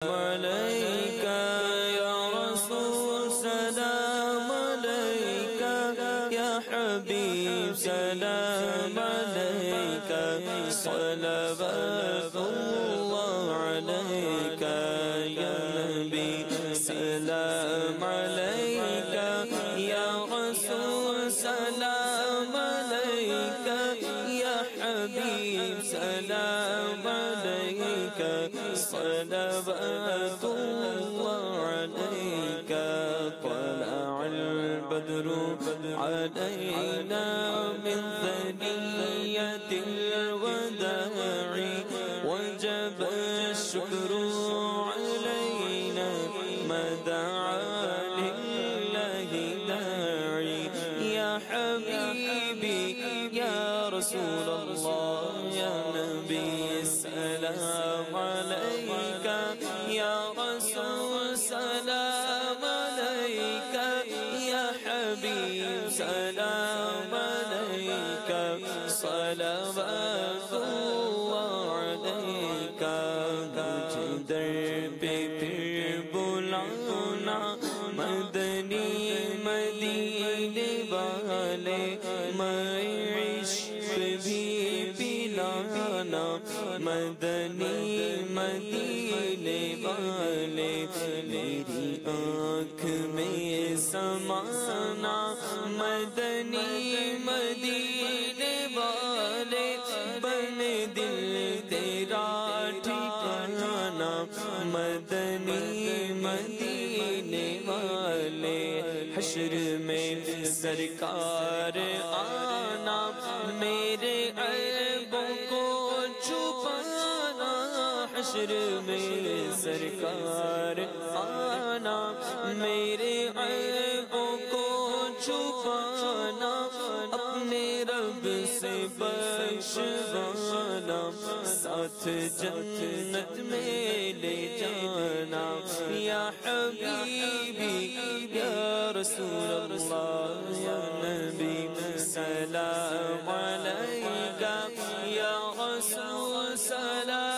عليك يا رسول سلام عليك يا حبيب سلام عليك صلوات الله عليك يا نبي سلام عليك يا رسول سلام عليك يا حبيب سلام عليك صلوات الله عليك طلع البدر علينا من ثنية الوداع وجب الشكر علينا ما دعا لله داعي يا حبيبي يا رسول الله يا نبي السلام عليك يا رسول سلام عليك يا حبيب سلام عليك صلوات الله عليك در پہ پھر بلانا مدنی مدینے والے عشق بھی پلانا مدنی مدینے والے میری آنکھ میں سمانا مدنی مدینے والے بن دل تیرا ٹھکانا مدنی مدینے والے حشر میں سرکار آنا میرے عیبوں کو چھپانا حشر میں سرکار آنا میرے عیبوں کو چھپانا اپنے رب سے بخشوانا ساتھ جنت میں لے جانا یا حبیبی یا رسول اللہ یا نبی سلام علیکہ یا رسول سلام